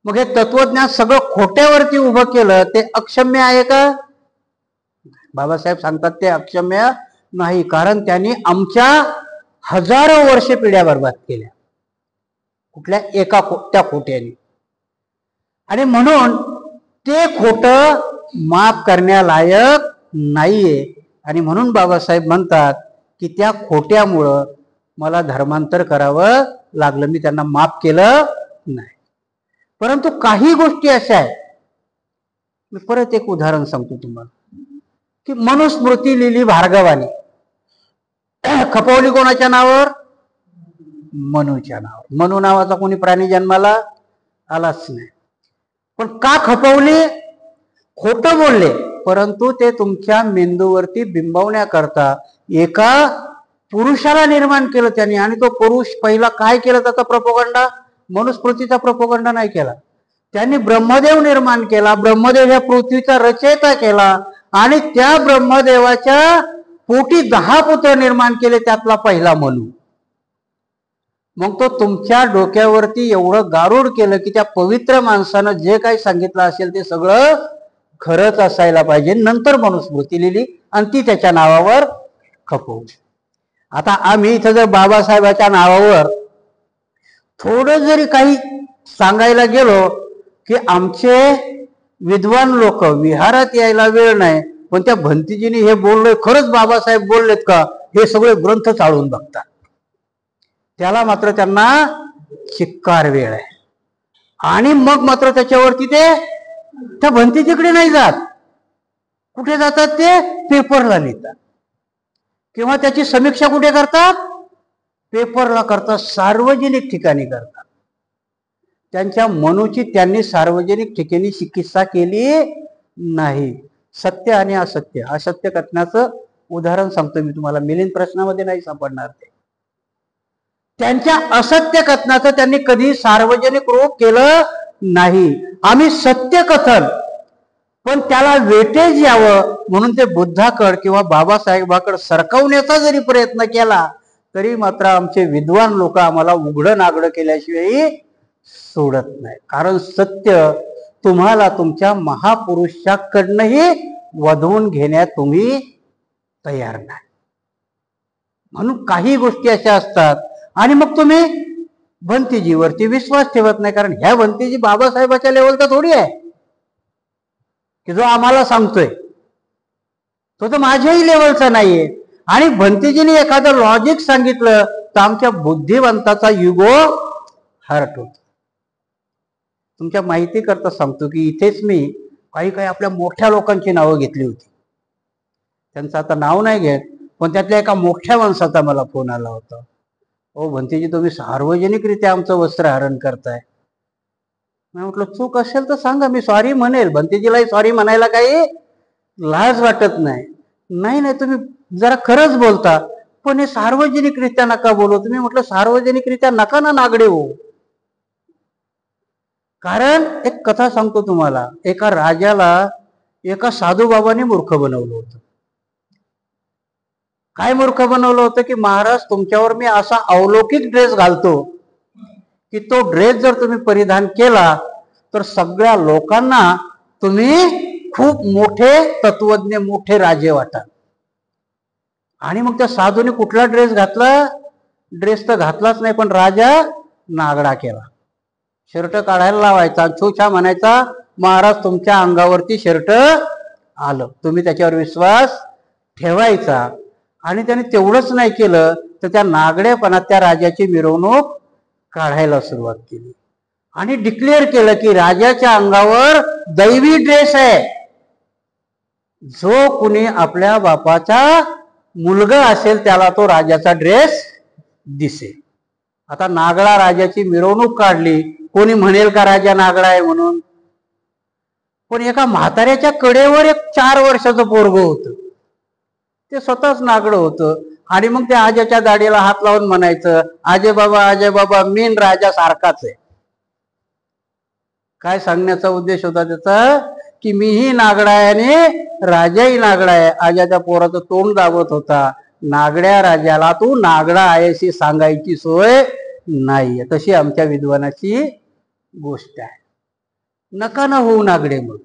मग हे तत्वज्ञान सगळं खोट्यावरती उभं केलं, ते अक्षम्य आहे का? बाबासाहेब सांगतात ते अक्षम्य नाही. कारण त्यांनी आमच्या हजारो वर्षे पिढ्या बर्बाद केल्या कुठल्या एका त्या खोट्याने. आणि म्हणून ते खोटं माफ करण्यालायक नाहीये. आणि म्हणून बाबासाहेब म्हणतात की त्या खोट्यामुळं मला धर्मांतर करावं लागलं, मी त्यांना माफ केलं नाही. परंतु काही गोष्टी अशा आहेत, मी परत एक उदाहरण सांगतो तुम्हाला, की मनुस्मृती लिहिली भार्गवाने, खपवली कोणाच्या नावावर? मनूच्या नावावर. मनू नावाचा कोणी प्राणी जन्माला आलाच नाही. पण का खपवली? खोटं बोलले, परंतु ते तुमच्या मेंदूवरती बिंबवण्याकरता एका पुरुषाला निर्माण केलं त्यांनी. आणि तो पुरुष पहिला काय केलं त्याचा प्रोपगंडा? मनुस्मृतीचा प्रोपगंडा नाही केला त्यांनी, ब्रह्मदेव निर्माण केला. ब्रह्मदेव या पृथ्वीचा रचयिता केला आणि त्या ब्रह्मदेवाच्या पोटी 10 पुत्र निर्माण केले, त्यातला पहिला मनू. मग तो तुमच्या डोक्यावरती एवढं गारुड केलं की त्या पवित्र माणसानं जे काही सांगितलं असेल ते सगळं खरंच असायला पाहिजे. नंतर मनुस्मृती लिहिली आणि ती त्याच्या नावावर खपवली. आता आम्ही इथं जर बाबासाहेबाच्या नावावर थोडं जरी काही सांगायला गेलो की आमचे विद्वान लोक विहारात यायला वेळ नाही, पण त्या भंतीजींनी हे बोललोय खरंच बाबासाहेब बोललेत का, हे सगळे ग्रंथ चाळून बघतात. त्याला मात्र त्यांना चिक्कार वेळ आहे. आणि मग मात्र त्याच्यावरती ते त्या भंतीजीकडे नाही जात. कुठे जातात? ते पेपरला लिहितात किंवा त्याची समीक्षा कुठे करतात? पेपरला करतात, सार्वजनिक ठिकाणी करतात. त्यांच्या मनूची त्यांनी सार्वजनिक ठिकाणी चिकित्सा केली नाही. सत्य आणि असत्य, असत्य कथनाचं उदाहरण सांगतो मी तुम्हाला, मिलिंद प्रश्नामध्ये नाही सापडणार ते. त्यांच्या असत्य कथनाचं त्यांनी कधी सार्वजनिक रूप केलं नाही. आम्ही सत्य कथन, पण त्याला वेटेज यावं म्हणून ते बुद्धाकड किंवा बाबासाहेबाकड सरकवण्याचा जरी प्रयत्न केला तरी मात्र आमचे विद्वान लोक आम्हाला उघडं नागडं केल्याशिवाय सोडत नाही. कारण सत्य तुम्हाला तुमच्या महापुरुषाकडनंही वधवून घेण्यात तुम्ही तयार नाही. म्हणून काही गोष्टी अशा असतात आणि मग तुम्ही भंतीजीवरती विश्वास ठेवत नाही. कारण ह्या भंतीजी बाबासाहेबाच्या लेवलचा थोडी आहे की जो आम्हाला सांगतोय, तो तर माझ्याही लेवलचा नाहीये. आणि भंतीजीने एखादं लॉजिक सांगितलं तर आमच्या बुद्धिवंताचा युगो हर्ट होतो. तुमच्या माहिती करता सांगतो की इथेच मी काही आपल्या मोठ्या लोकांची नावं घेतली होती. त्यांचं आता नाव नाही घेत, पण त्यातल्या एका मोठ्या माणसाचा मला फोन आला होता. ओ भंतीजी, तुम्ही सार्वजनिकरित्या आमचं वस्त्रहरण करताय. मी म्हटलं चूक असेल तर सांगा, मी सॉरी म्हणेल. भंतीजीलाही सॉरी म्हणायला काही लाज वाटत नाही. नाही तुम्ही जरा खरंच बोलता, पण हे सार्वजनिकरित्या नका बोलू. तुम्ही म्हटलं सार्वजनिकरित्या नका ना नागडे हो. कारण एक कथा सांगतो तुम्हाला, एका राजाला एका साधू बाबाने मूर्ख बनवलं होतं. काय मूर्ख बनवलं होतं की महाराज तुमच्यावर मी असा अलौकिक ड्रेस घालतो की तो ड्रेस जर तुम्ही परिधान केला तर सगळ्या लोकांना तुम्ही खूप मोठे तत्वज्ञ, मोठे राजे वाटाल. आणि मग त्या साधूने कुठला ड्रेस घातला? ड्रेस तर घातलाच नाही, पण राजा नागडा केला. शर्ट काढायला लावायचा, छूछा म्हणायचा, महाराज तुमच्या अंगावरती शर्ट आलं. तुम्ही त्याच्यावर विश्वास ठेवायचा. आणि त्याने तेवढंच नाही केलं तर त्या नागड्यापणात त्या राजाची मिरवणूक काढायला सुरुवात केली आणि डिक्लेअर केलं की राजाच्या अंगावर दैवी ड्रेस आहे. जो कुणी आपल्या बापाचा मुलगा असेल त्याला तो राजाचा ड्रेस दिसेल. आता नागडा राजाची मिरवणूक काढली. कोणी म्हणेल का राजा नागडा आहे म्हणून? पण एका म्हाताऱ्याच्या कडेवर एक 4 वर्षाचं पोरगं होतं, ते स्वतःच नागडं होतं. आणि मग त्या आज्याच्या दाढीला हात लावून म्हणायचं, आजे बाबा मीन राजा सारखाच आहे. काय सांगण्याचा उद्देश होता त्याचा? की मीही नागडा आहे आणि राजाही नागडा आहे. आज्याच्या पोराचं तोंड दाबत होता. नागड्या राजाला तू नागडा आहेशी सांगायची सोय नाहीये. तशी आमच्या विद्वानाची गोष्ट आहे. नका ना होऊ नागडे, मग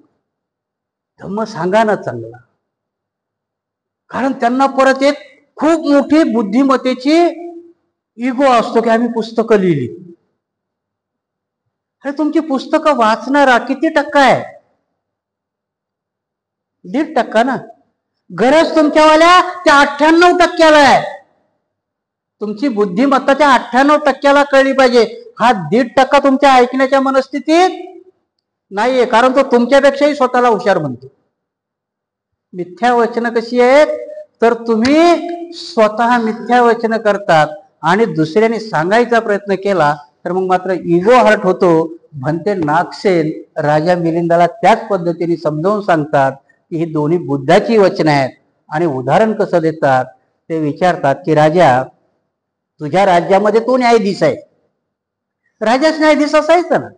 धम्म सांगा ना चांगला. कारण त्यांना परत एक खूप मोठी बुद्धिमत्तेची इगो असतो की आम्ही पुस्तकं लिहिली. अरे तुमची पुस्तकं वाचणारा किती टक्का आहे? 1.5% ना. गरज तुमच्यावाल्या त्या 98% आहे. तुमची बुद्धिमत्ता त्या 98% कळली पाहिजे. हा 1.5% तुमच्या ऐकण्याच्या मनस्थितीत नाहीये, कारण तो तुमच्यापेक्षाही स्वतःला हुशार म्हणतो. मिथ्या वचनं कशी आहेत? तर तुम्ही स्वतः मिथ्या वचनं करतात आणि दुसऱ्याने सांगायचा प्रयत्न केला तर मग मात्र इगो हर्ट होतो. भंते नागसेन राजा मिलिंदाला त्याच पद्धतीने समजावून सांगतात की ही दोन्ही बुद्धाची वचनं आहेत. आणि उदाहरण कसं देतात ते विचारतात की राजा, तुझ्या राज्यामध्ये तो न्यायाधीश आहे. राजाच न्यायाधीश असायचा ना.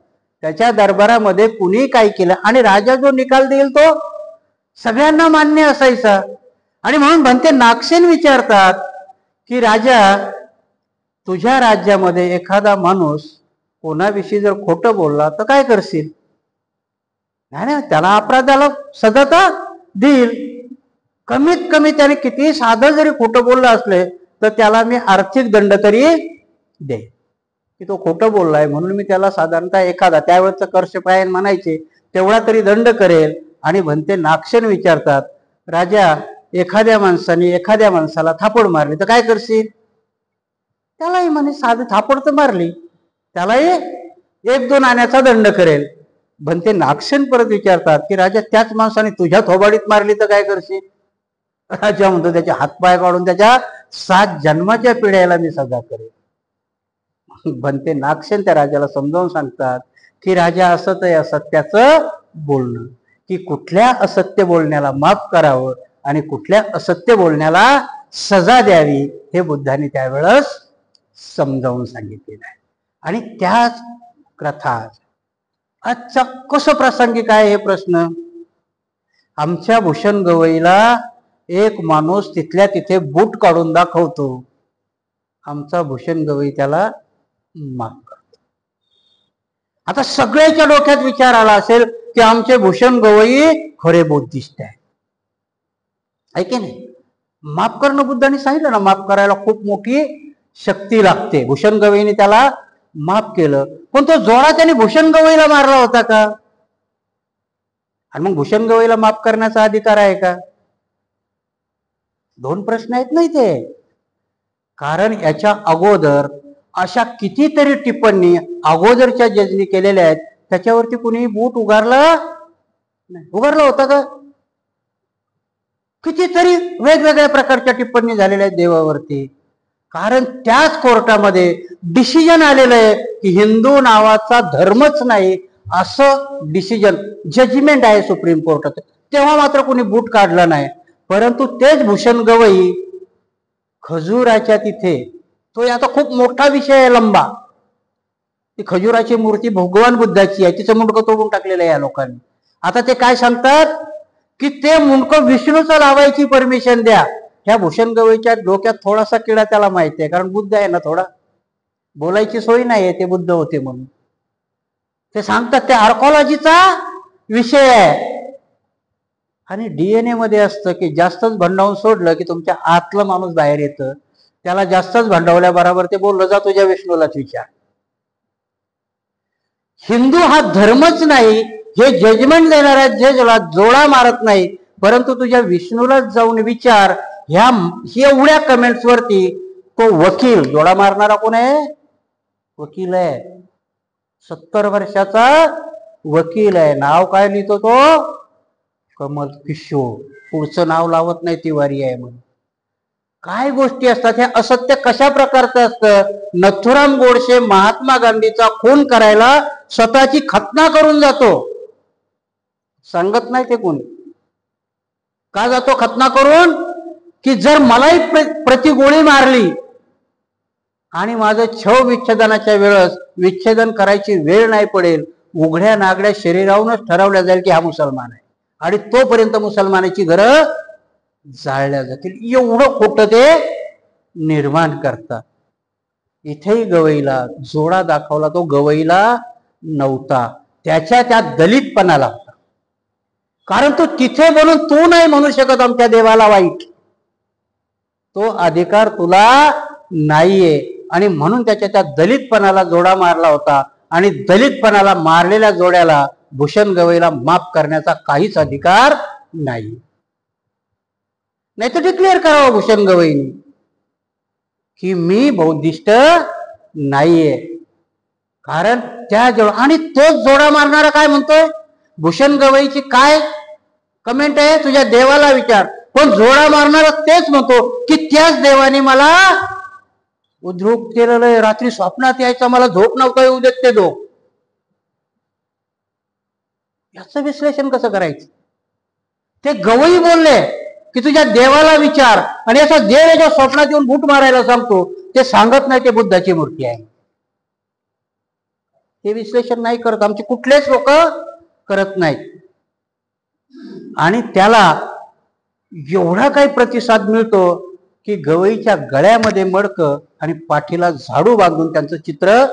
त्याच्या दरबारामध्ये कुणी काय केलं आणि राजा जो निकाल देईल तो सगळ्यांना मान्य असायचा. आणि म्हणून भंते नागसेन विचारतात की राजा, तुझ्या राज्यामध्ये एखादा माणूस कोणाविषयी जर खोटं बोलला तर काय करशील? नाही, त्याला अपराधाला सजा तर देईल. कमीत कमी त्याने किती साधं जरी खोटं बोललं असले तर त्याला मी आर्थिक दंड तरी दे, की तो खोटं बोललाय म्हणून मी त्याला साधारणतः एखादा, त्यावेळेचं कर्षपायन म्हणायचे, तेवढा तरी दंड करेल. आणि भंते नागसेन विचारतात, राजा, एखाद्या माणसाने एखाद्या माणसाला थापड मारली तर काय करशील? त्यालाही म्हणे साधी थापड तर मारली, त्यालाही 1-2 आण्याचा दंड करेल. भंते नागसेन परत विचारतात की राजा, त्याच माणसाने तुझ्या थोबाडीत मारली तर काय करशील? राजा म्हणतो, त्याचे हातपाय काढून त्याच्या 7 जन्माच्या पिढ्याला मी सजा करेल. भंते नागसेन त्या राजाला समजावून सांगतात की राजा, असंच आहे असत्याचं बोलणं, की कुठल्या असत्य बोलण्याला माफ करावं आणि कुठल्या असत्य बोलण्याला सजा द्यावी हे बुद्धांनी त्यावेळेस समजावून सांगितलेलं आहे. आणि त्याच कथा आजचा कसं प्रासंगिक आहे हे प्रश्न. आमच्या भूषण गवईला एक माणूस तिथल्या तिथे बूट काढून दाखवतो, आमचा भूषण गवई त्याला माफ करतो. आता सगळ्याच्या डोक्यात विचार आला असेल की आमचे भूषण गवई खरे बुद्धिस्ट आहे, ऐके नाही? माफ करणं बुद्धांनी सांगितलं ना, माफ करायला खूप मोठी शक्ती लागते. भूषण गवईने त्याला माफ केलं, पण तो जोडा त्याने भूषण गवईला मारला होता का? आणि मग भूषण गवईला माफ करण्याचा अधिकार आहे का? 2 प्रश्न आहेत नाही ते. कारण याच्या अगोदर अशा कितीतरी टिप्पणी अगोदरच्या जजनी केलेल्या आहेत, त्याच्यावरती कुणी बूट उगारलं होता का? कितीतरी वेगवेगळ्या प्रकारच्या टिप्पणी झालेल्या आहेत देवावरती. कारण त्याच कोर्टामध्ये डिसिजन आलेलं आहे की हिंदू नावाचा धर्मच नाही, असं डिसिजन, जजमेंट आहे सुप्रीम कोर्टाचं. तेव्हा मात्र कोणी बूट काढला नाही. परंतु तेच भूषण गवई खजुराच्या तिथे, तो आता खूप मोठा विषय आहे, लंबा. ती खजुराची मूर्ती भगवान बुद्धाची आहे, तिचं मुंडकं तोडून टाकलेलं आहे या लोकांनी. आता ते काय सांगतात की ते मुंडकं विष्णूचं लावायची परमिशन द्या. ह्या भूषण गवईच्या डोक्यात थोडासा किडा त्याला माहिती आहे, कारण बुद्ध आहे ना, थोडा बोलायची सोय नाही ते बुद्ध होते म्हणून. ते सांगतात ते आर्कॉलॉजीचा विषय आहे. आणि डीएनए मध्ये असतं की जास्तच भंडावून सोडलं की तुमच्या आतलं माणूस बाहेर येतं. त्याला जास्तच भांडवल्याबरोबर ते बोललं जा तुझ्या विष्णूलाच विचार. हिंदू हा धर्मच नाही हे जजमेंट देणाऱ्या जजला जोडा मारत नाही, परंतु तुझ्या विष्णूलाच जाऊन विचार. ह्या एवढ्या कमेंट्स वरती तो वकील, जोडा मारणारा कोण आहे? वकील आहे. 70 वर्षाचा वकील आहे. नाव काय लिहितो तो? कमल किशोर. पुढचं नाव लावत नाही तिवारी आहे म्हणून. काय गोष्टी असतात. हे असत्य कशा प्रकारचं असतं? नथुराम गोडसे महात्मा गांधीचा खून करायला स्वतःची खतना करून जातो. सांगत नाही ते कोणी. का जातो खतना करून? की जर मलाही प्रति गोळी मारली आणि माझं छव विच्छेदनाच्या वेळेस विच्छेदन करायची वेळ नाही पडेल, उघड्या नागड्या शरीरावरूनच ठरवल्या जाईल की हा मुसलमान आहे आणि तोपर्यंत मुसलमानाची घरं जाळल्या जातील. एवढं खोटं ते निर्माण करतात. इथेही गवईला जोडा दाखवला तो गवईला नव्हता, त्याच्या त्या दलितपणाला होता. कारण तो तिथे बोलून तू नाही म्हणू शकत आमच्या देवाला वाईट, तो अधिकार तुला नाहीये. आणि म्हणून त्याच्या त्या दलितपणाला जोडा मारला होता. आणि दलितपणाला मारलेल्या जोड्याला भूषण गवईला माफ करण्याचा काहीच अधिकार नाही. नाही तर डिक्लेअर करावं भूषण गवईनी की मी बौद्धिस्ट नाहीये. कारण त्या जोडा, आणि तोच जोडा मारणारा काय म्हणतोय? भूषण गवईची काय कमेंट आहे? तुझ्या देवाला विचार. पण जोडा मारणारा तेच म्हणतो की त्याच देवाने मला उद्योग केलेलं आहे. रात्री स्वप्नात यायचा, मला झोप नव्हता येऊ देत ते दोघ. याचं विश्लेषण कसं करायचं? ते गवई बोलले की तुझ्या देवाला विचार, आणि याचा देव याच्या स्वप्नात येऊन बूट मारायला सांगतो. ते सांगत नाही ते बुद्धाची मूर्ती आहे. हे विश्लेषण नाही करत, आमचे कुठलेच लोक करत नाहीत. आणि त्याला एवढा काही प्रतिसाद मिळतो की गवईच्या गळ्यामध्ये मडकं आणि पाठीला झाडू बांधून त्यांचं चित्र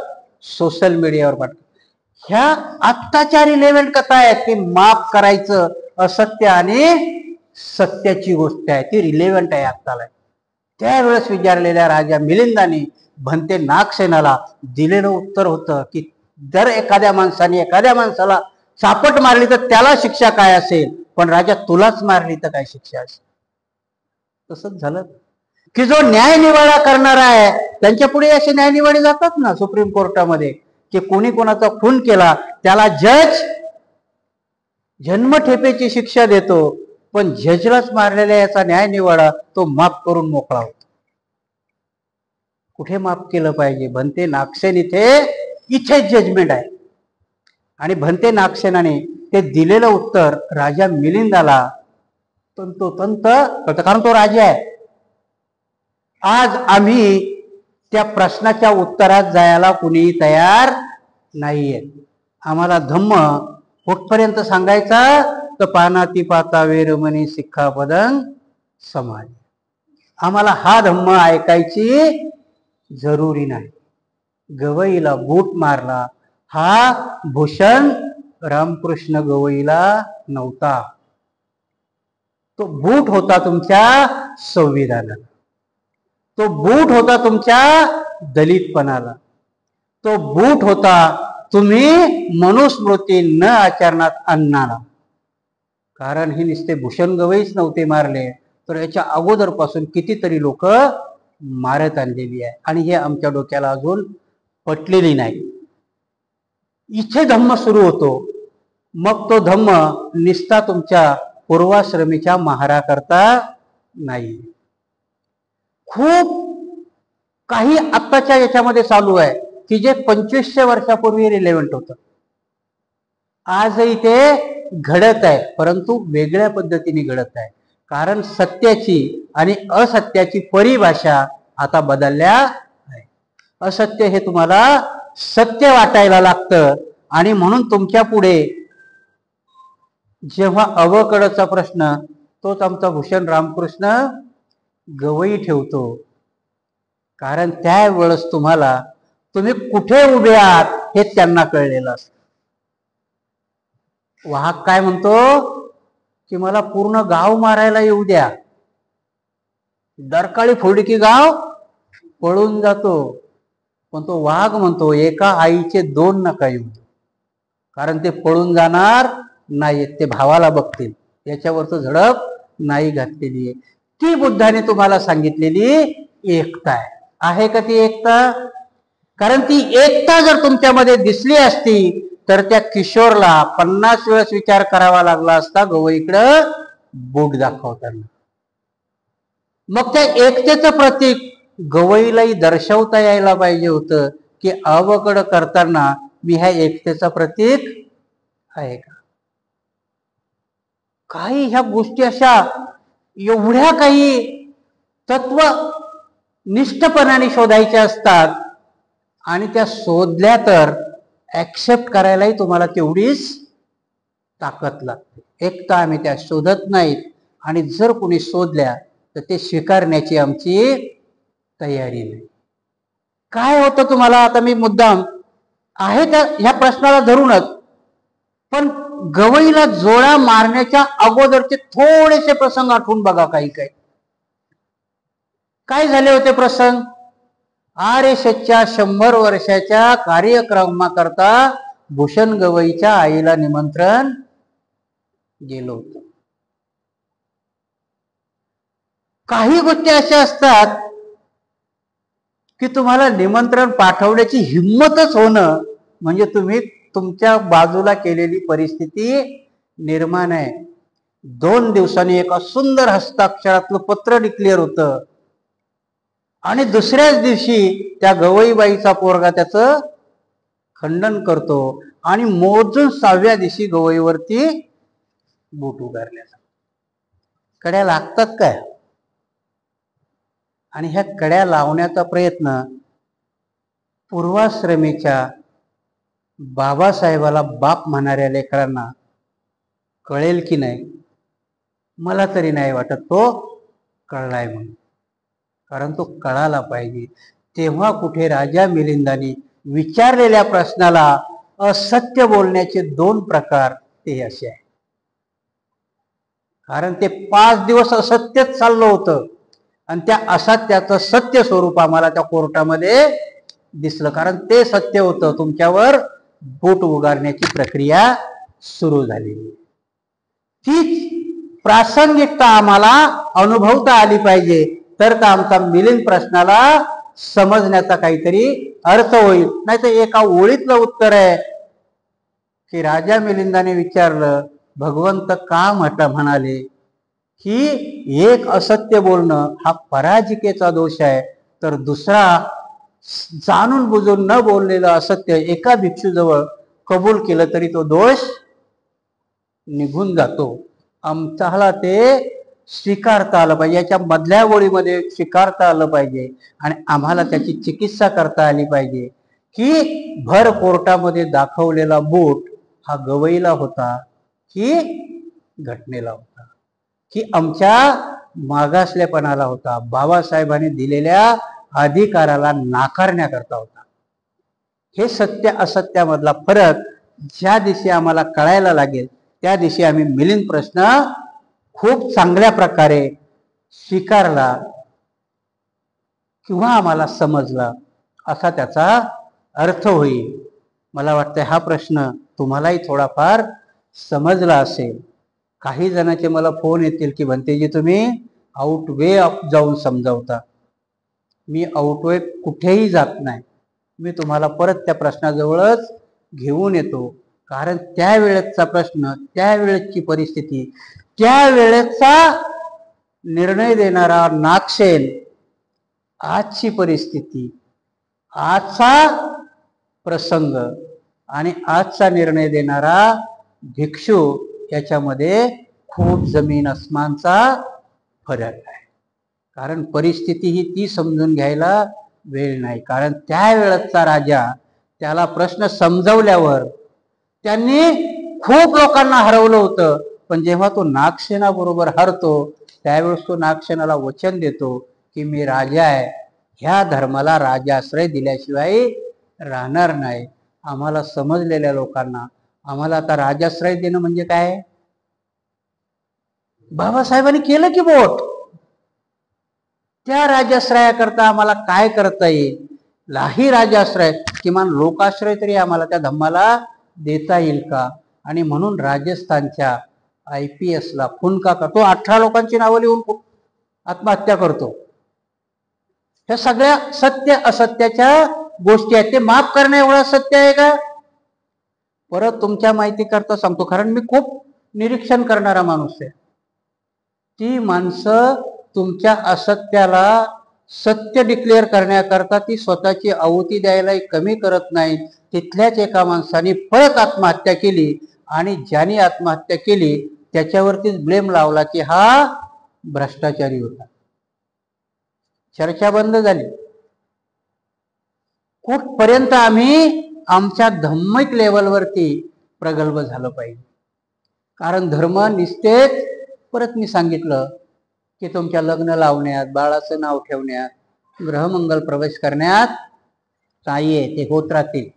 सोशल मीडियावर पाठवतं. ह्या आत्ताच्या रिलेव्हंट कथा आहेत की माफ करायचं असत्य आणि सत्याची गोष्ट आहे, ती रिलेव्हंट आहे आत्ताला. त्यावेळेस विचारलेल्या राजा मिलिंदाने भंते नागसेनाला दिलेलं उत्तर होतं की जर एखाद्या माणसाला चापट मारली तर त्याला शिक्षा काय असेल, पण राजा तुलाच मारली तर काय शिक्षा असेल. तसंच झालं की जो न्यायनिवाडा करणारा आहे त्यांच्या पुढे असे न्यायनिवाडे जातात ना सुप्रीम कोर्टामध्ये, की कोणी कोणाचा खून केला त्याला जज जन्मठेपेची शिक्षा देतो, पण जजलाच मारलेल्या याचा न्यायनिवाडा तो माफ करून मोकळा होतो. कुठे माफ केलं पाहिजे? भंते नागसेन इथेच जजमेंट आहे. आणि भंते नागसेनाने ते दिलेलं उत्तर राजा मिलिंदाला तंतोतंत कळतं, कारण तो राजा आहे. आज आम्ही त्या प्रश्नाच्या उत्तरात जायला कुणी तयार नाहीये. आम्हाला धम्म कुठपर्यंत सांगायचा तर पानाती पाता वेरमणी सिक्खापदं समाज. आम्हाला हा धम्म ऐकायची जरुरी नाही. गवईला बूट मारला हा भूषण रामकृष्ण गवईला नव्हता, तो बूट होता तुमच्या संविधानाला, तो बूट होता तुमच्या दलितपणाला, तो बूट होता तुम्ही मनुस्मृती न आचरणात आणणारा. कारण हे नुसते भूषण गवईच नव्हते मारले, तर याच्या अगोदरपासून कितीतरी लोक मारत आणलेली आहे. आणि हे आमच्या डोक्याला अजून पटलेली नाही. इथे धम्म सुरू होतो, मग तो धम्म निस्ता तुमच्या पूर्वाश्रमीच्या महाराकरता नाही. खूप काही आत्ताच्या याच्यामध्ये चालू आहे की जे 2500 वर्षापूर्वी रिलेव्हंट होतं, आजही ते घडत आहे, परंतु वेगळ्या पद्धतीने घडत आहे. कारण सत्याची आणि असत्याची परिभाषा आता बदलल्या आहे. असत्य हे तुम्हाला सत्य वाटायला लागतं. आणि म्हणून तुमच्या पुढे जेव्हा अवकडचा प्रश्न, तोच आमचा भूषण रामकृष्ण गवई ठेवतो, कारण त्यावेळेस तुम्ही कुठे उभे आहात हे त्यांना कळलेलं असतं. वाघ काय म्हणतो की मला पूर्ण गाव मारायला येऊ द्या, दरकाळी फोडली की गाव पळून जातो. पण तो वाघ म्हणतो एका आईचे 2 नका येऊ, कारण ते पळून जाणार नाही, ते भावाला बघतील. याच्यावर तो झडप नाही घातलेली आहे. ती बुद्धाने तुम्हाला सांगितलेली एकता आहे का ती एकता? कारण ती एकता जर तुमच्यामध्ये दिसली असती तर त्या किशोरला 50 वेळेस विचार करावा लागला असता गवईकडं बोट दाखवताना. मग त्या एकतेचं प्रतीक गवईलाही दर्शवता यायला पाहिजे होतं की अवकड करताना मी ह्या एकतेचं प्रतीक आहे का. काही ह्या गोष्टी अशा एवढ्या काही तत्व निष्ठपणाने शोधायच्या असतात, आणि त्या शोधल्या तर ऍक्सेप्ट करायलाही तुम्हाला तेवढीच ताकद लागते. एकता आम्ही त्या शोधत नाहीत, आणि जर कोणी शोधल्या तर ते स्वीकारण्याची आमची तयारी नाही. काय होतं तुम्हाला, आता मी मुद्दाम आहे त्या ह्या प्रश्नाला धरूनच, पण गवईला जोळा मारण्याच्या अगोदरचे थोडेसे प्रसंग आठवून बघा. काही काय झाले होते प्रसंग? RSSच्या 100 वर्षाच्या कार्यक्रमाकरता भूषण गवईच्या आईला निमंत्रण गेलं होतं. काही गोष्टी अशा असतात की तुम्हाला निमंत्रण पाठवण्याची हिंमतच होणं म्हणजे तुम्ही तुमच्या बाजूला केलेली परिस्थिती निर्माण आहे. 2 दिवसांनी एका सुंदर हस्ताक्षरातलं पत्र डिक्लेअर होतं, आणि दुसऱ्याच दिवशी त्या गवईबाईचा पोरगा त्याचं खंडन करतो, आणि मोजून 6व्या दिवशी गवईवरती बोट उगारल्या. कड्या लागतात काय? आणि ह्या कड्या लावण्याचा प्रयत्न पूर्वाश्रमीच्या बाबासाहेबाला बाप म्हणणाऱ्या लेकरांना कळेल की नाही, मला तरी नाही वाटत तो कळलाय म्हणून. कारण तो कळाला पाहिजे. तेव्हा कुठे राजा मिलिंदांनी विचारलेल्या प्रश्नाला असत्य बोलण्याचे 2 प्रकार ते असे आहे. कारण ते 5 दिवस असत्यच चाललं होतं, आणि त्या असत्याचं सत्य स्वरूप आम्हाला त्या कोर्टामध्ये दिसलं. कारण ते सत्य होतं, तुमच्यावर बोट उगारण्याची प्रक्रिया सुरू झालेली. तीच प्रासंगिकता आम्हाला अनुभवता आली पाहिजे, तर का आमचा मिलिंद प्रश्नाला समजण्याचा काहीतरी अर्थ होईल. नाही तर एका ओळीतलं उत्तर आहे की राजा मिलिंदाने विचारलं, भगवंत का म्हणाले की एक असत्य बोलणं हा पराजिकेचा दोष आहे, तर दुसरा जाणून बुजून न बोललेलं असत्य एका भिक्षूजवळ कबूल केलं तरी तो दोष निघून जातो. आमच्याला ते स्वीकारता आलं पाहिजे, याच्या मधल्या ओळीमध्ये स्वीकारता आलं पाहिजे, आणि आम्हाला त्याची चिकित्सा करता आली पाहिजे की भर कोर्टामध्ये दाखवलेला बोट हा गवईला होता की घटनेला होता, की आमच्या मागासलेपणाला होता, बाबासाहेबांनी दिलेल्या अधिकाराला नाकारण्याकरता होता. हे सत्य असत्यामधला फरक ज्या दिवशी आम्हाला कळायला लागेल त्या दिवशी आम्ही मिलिंद प्रश्न खूप चांगल्या प्रकारे स्वीकारला किंवा आम्हाला समजला असा त्याचा अर्थ होईल. मला वाटतं हा प्रश्न तुम्हालाही थोडाफार समजला असेल. काही जणांचे मला फोन येतील की भंतेजी तुम्ही आउट वे ऑफ जाऊन समजावता. मी आउट वे कुठेही जात नाही, मी तुम्हाला परत त्या प्रश्नाजवळच घेऊन येतो. कारण त्यावेळेचा प्रश्न, त्यावेळेची परिस्थिती, त्यावेळेचा निर्णय देणारा नागसेन, आजची परिस्थिती, आजचा प्रसंग आणि आजचा निर्णय देणारा भिक्षू याच्यामध्ये खूप जमीन अस्मानचा फरक आहे. कारण परिस्थिती ही ती समजून घ्यायला वेळ नाही. कारण त्यावेळेचा राजा त्याला प्रश्न समजवल्यावर त्यांनी खूप लोकांना हरवलं होतं, पण जेव्हा तो नागसेना बरोबर हरतो त्यावेळेस तो नागसेनाला वचन देतो की मी राजा आहे, ह्या धर्माला राजाश्रय दिल्याशिवाय राहणार नाही. आम्हाला समजलेल्या लोकांना आम्हाला आता राजाश्रय देणं म्हणजे काय? बाबासाहेबांनी केलं की बोट, त्या राजाश्रयाकरता आम्हाला काय करता येईल? लाही राजाश्रय किमान लोकाश्रय तरी आम्हाला त्या धम्माला देता येईल का? आणि म्हणून राजस्थानच्या IPS ला फुनका करतो, 18 लोकांची नावं लिहून आत्महत्या करतो. ह्या सगळ्या सत्य असत्याच्या गोष्टी आहेत. ते माफ करणं एवढं सत्य आहे का? परत तुमच्या माहिती करता सांगतो, कारण मी खूप निरीक्षण करणारा माणूस आहे. ती माणसं तुमच्या असत्याला सत्य डिक्लेअर करण्याकरता ती स्वतःची आहुती द्यायला कमी करत नाही. तिथल्याच एका माणसाने परत आत्महत्या केली आणि ज्याने आत्महत्या केली त्याच्यावरतीच ब्लेम लावला की हा भ्रष्टाचारी होता. चर्चा बंद झाली. कुठपर्यंत आम्ही आमच्या धम्मिक लेवलवरती प्रगल्भ झालं पाहिजे? कारण धर्म निस्तेज, परत मी सांगितलं की तुमच्या लग्न लावण्यात, बाळाचं नाव ठेवण्यात, ग्रहमंगल प्रवेश करण्यात नाहीये, ते होत राहतील.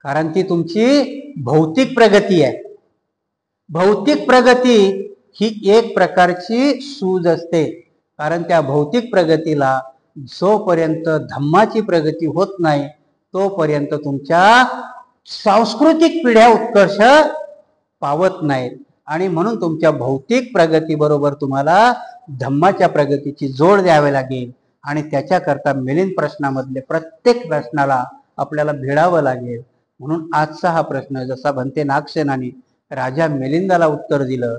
कारण ती तुमची भौतिक प्रगती आहे. भौतिक प्रगती ही एक प्रकारची सूज असते. कारण त्या भौतिक प्रगतीला जोपर्यंत धम्माची प्रगती होत नाही तोपर्यंत तुमच्या सांस्कृतिक पिढ्या उत्कर्ष पावत नाहीत. आणि म्हणून तुमच्या भौतिक प्रगती बरोबर तुम्हाला धम्माच्या प्रगतीची जोड द्यावी लागेल. आणि त्याच्याकरता मिलिंद प्रश्नामधले प्रत्येक प्रश्नाला आपल्याला भिडावं लागेल. म्हणून आजचा हा प्रश्न, जसा भंते नागसेनाने राजा मिलिंदाला उत्तर दिलं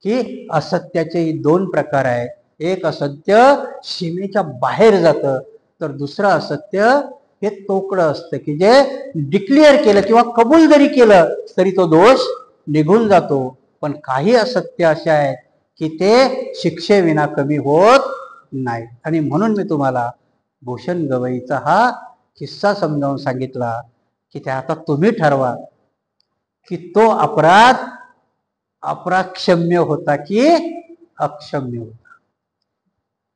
की असत्याचे 2 प्रकार आहेत. एक असत्य सीमेच्या बाहेर जातं, तर दुसरं असत्य हे तोकडं असतं की जे डिक्लेअर केलं किंवा कबूल जरी केलं तरी तो दोष निघून जातो. पण काही असत्य असे आहेत की ते शिक्षेविना कमी होत नाही. आणि म्हणून मी तुम्हाला भूषण गवईचा हा किस्सा समजावून सांगितला की ते आता तुम्ही ठरवा की तो अपराध अप्राक्षम्य होता की अक्षम्य होता.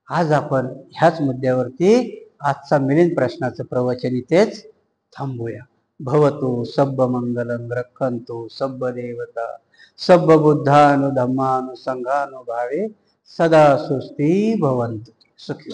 आज आपण ह्याच मुद्द्यावरती आजचा मिलिंद प्रश्नाचं प्रवचन इथेच थांबूया. भवतु सब्ब मंगलं रक्षन्तु सब्ब देवता सब्ब बुद्धानुधम्मानुसंघानुभावे सदा सुस्ती भवन्तु. सुखी.